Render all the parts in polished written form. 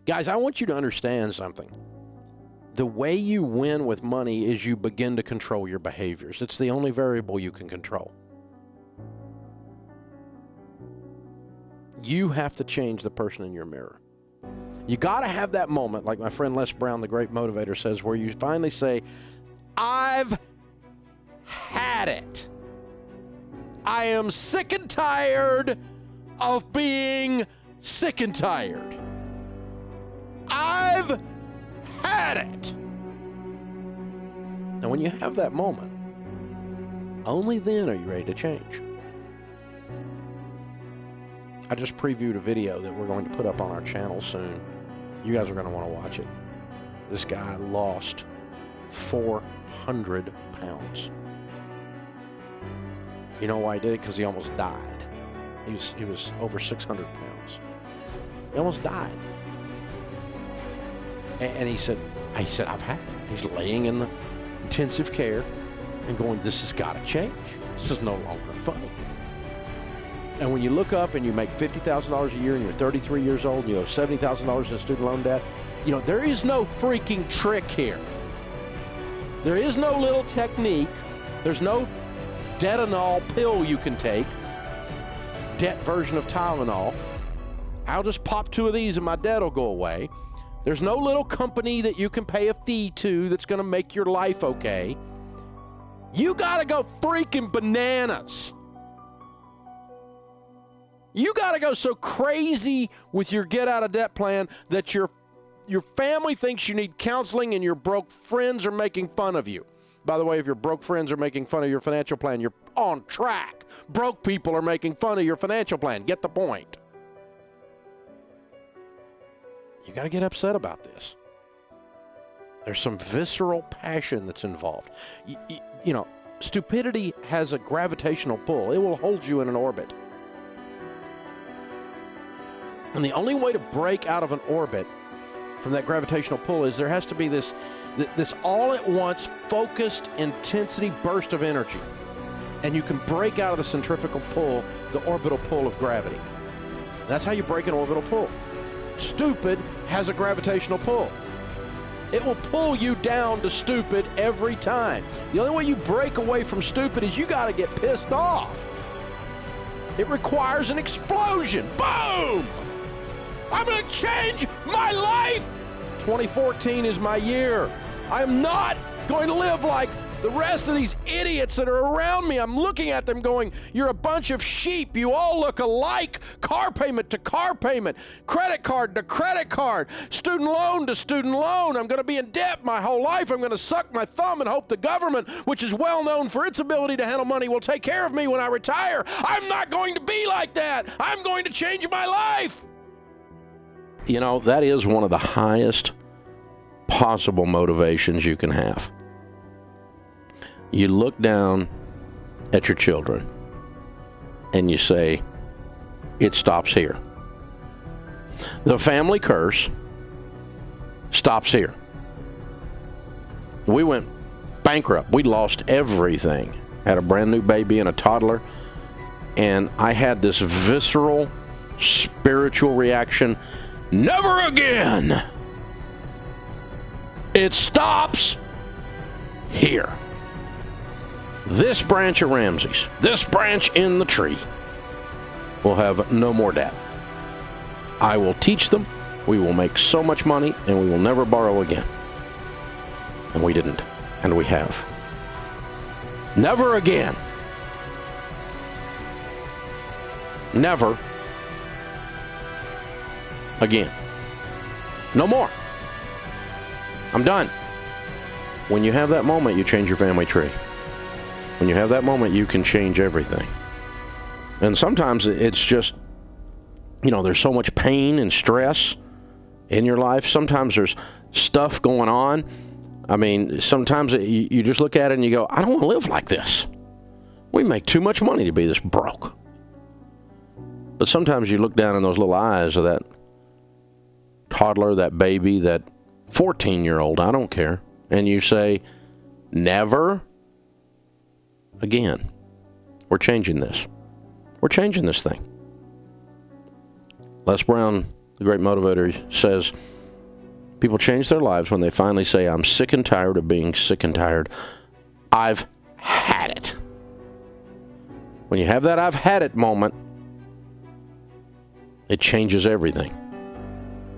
Guys, I want you to understand something. The way you win with money is you begin to control your behaviors. It's the only variable you can control. You have to change the person in your mirror. You got to have that moment, like my friend Les Brown, the great motivator, says, where you finally say, I've had it. I am sick and tired of being sick and tired. I've had it. Now, when you have that moment, only then are you ready to change. I just previewed a video that we're going to put up on our channel soon. You guys are going to want to watch it. This guy lost 400 pounds. You know why he did it? Because he almost died. He was over 600 pounds. He almost died. And he said, I've had it. He's laying in the intensive care and going, this has got to change. This is no longer funny. And when you look up and you make $50,000 a year and you're 33 years old and you owe $70,000 in student loan debt, you know, there is no freaking trick here. There is no little technique. There's no Detanol pill you can take, debt version of Tylenol. I'll just pop 2 of these and my debt will go away. There's no little company that you can pay a fee to that's going to make your life okay. You got to go freaking bananas. You got to go so crazy with your get-out-of-debt plan that your family thinks you need counseling and your broke friends are making fun of you. By the way, if your broke friends are making fun of your financial plan, you're on track. Broke people are making fun of your financial plan. Get the point. You got to get upset about this. There's some visceral passion that's involved. You know, stupidity has a gravitational pull. It will hold you in an orbit. And the only way to break out of an orbit from that gravitational pull is there has to be this all-at-once focused intensity burst of energy. And you can break out of the centrifugal pull, the orbital pull of gravity. That's how you break an orbital pull. Stupid has a gravitational pull. It will pull you down to stupid every time. The only way you break away from stupid is you got to get pissed off. It requires an explosion. Boom! I'm going to change my life. 2014 is my year. I'm not going to live like the rest of these idiots that are around me. I'm looking at them going, you're a bunch of sheep. You all look alike. Car payment to car payment, credit card to credit card, student loan to student loan. I'm going to be in debt my whole life. I'm going to suck my thumb and hope the government, which is well known for its ability to handle money, will take care of me when I retire. I'm not going to be like that. I'm going to change my life. You know, that is one of the highest possible motivations you can have. You look down at your children and you say, it stops here. The family curse stops here. We went bankrupt. We lost everything. Had a brand new baby and a toddler. And I had this visceral, spiritual reaction. Never again. It stops here. This branch of Ramsey's, this branch in the tree, will have no more debt. I will teach them. We will make so much money, and we will never borrow again. And we didn't, and we have. Never again. Never again. No more. I'm done. When you have that moment, you change your family tree. When you have that moment, you can change everything. And sometimes it's just, you know, there's so much pain and stress in your life. Sometimes there's stuff going on. I mean, sometimes you just look at it and you go, I don't want to live like this. We make too much money to be this broke. But sometimes you look down in those little eyes of that toddler, that baby, that 14-year-old, I don't care, and you say, never again. We're changing this. We're changing this thing. Les Brown, the great motivator, says, People change their lives when they finally say, I'm sick and tired of being sick and tired. I've had it. When you have that I've had it moment, it changes everything.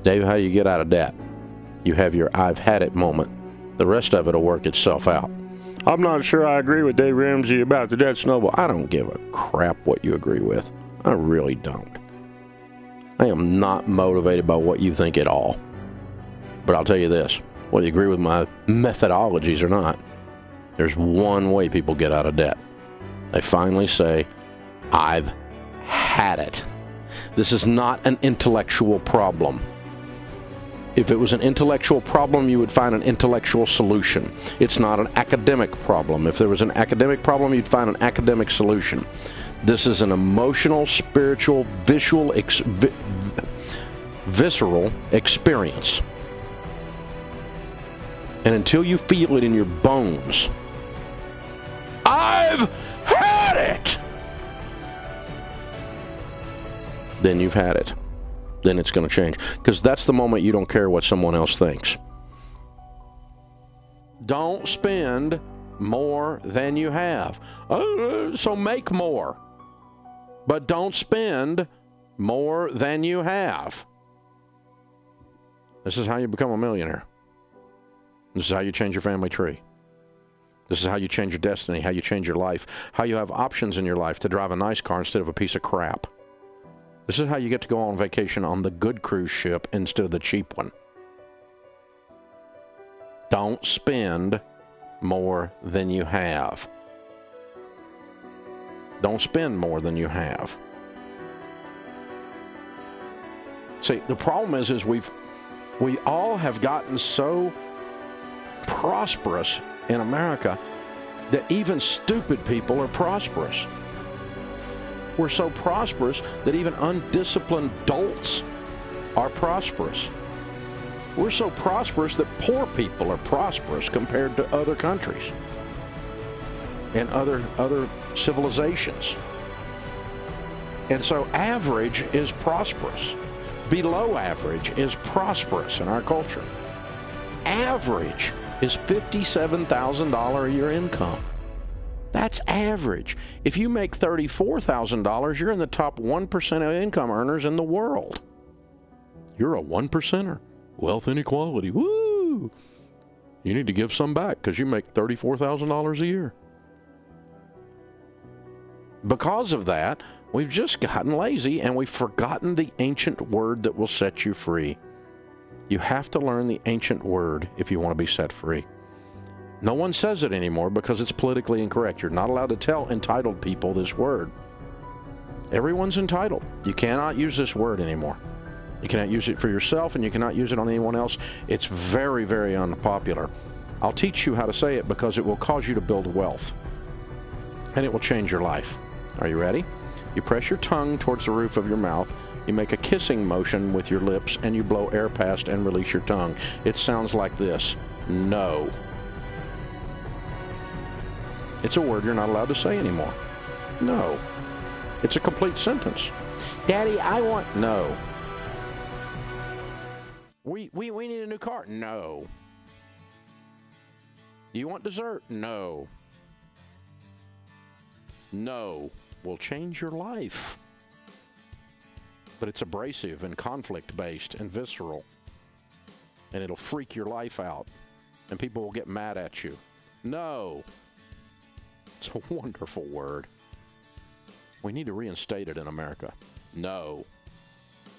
Dave, how do you get out of debt? You have your I've had it moment. The rest of it will work itself out. I'm not sure I agree with Dave Ramsey about the debt snowball. I don't give a crap what you agree with. I really don't. I am not motivated by what you think at all. But I'll tell you this, whether you agree with my methodologies or not, there's one way people get out of debt. They finally say, I've had it. This is not an intellectual problem. If it was an intellectual problem, you would find an intellectual solution. It's not an academic problem. If there was an academic problem, you'd find an academic solution. This is an emotional, spiritual, visceral experience. And until you feel it in your bones, I've had it, then you've had it. Then it's going to change. Because that's the moment you don't care what someone else thinks. Don't spend more than you have. So make more. But don't spend more than you have. This is how you become a millionaire. This is how you change your family tree. This is how you change your destiny, how you change your life, how you have options in your life to drive a nice car instead of a piece of crap. This is how you get to go on vacation on the good cruise ship instead of the cheap one. Don't spend more than you have. Don't spend more than you have. See, the problem is we all have gotten so prosperous in America that even stupid people are prosperous. We're so prosperous that even undisciplined dolts are prosperous. We're so prosperous that poor people are prosperous compared to other countries and other civilizations. And so average is prosperous. Below average is prosperous in our culture. Average is $57,000 a year income. That's average. If you make $34,000, you're in the top 1% of income earners in the world. You're a 1%er. Wealth inequality. Woo! You need to give some back because you make $34,000 a year. Because of that, we've just gotten lazy and we've forgotten the ancient word that will set you free. You have to learn the ancient word if you want to be set free. No one says it anymore because it's politically incorrect. You're not allowed to tell entitled people this word. Everyone's entitled. You cannot use this word anymore. You cannot use it for yourself and you cannot use it on anyone else. It's very, very unpopular. I'll teach you how to say it because it will cause you to build wealth. And it will change your life. Are you ready? You press your tongue towards the roof of your mouth. You make a kissing motion with your lips and you blow air past and release your tongue. It sounds like this. No. It's a word you're not allowed to say anymore. No. It's a complete sentence. Daddy, I want... No. We need a new car. No. Do you want dessert? No. No will change your life. But it's abrasive and conflict-based and visceral. And it'll freak your life out. And people will get mad at you. No. It's a wonderful word. We need to reinstate it in America. No.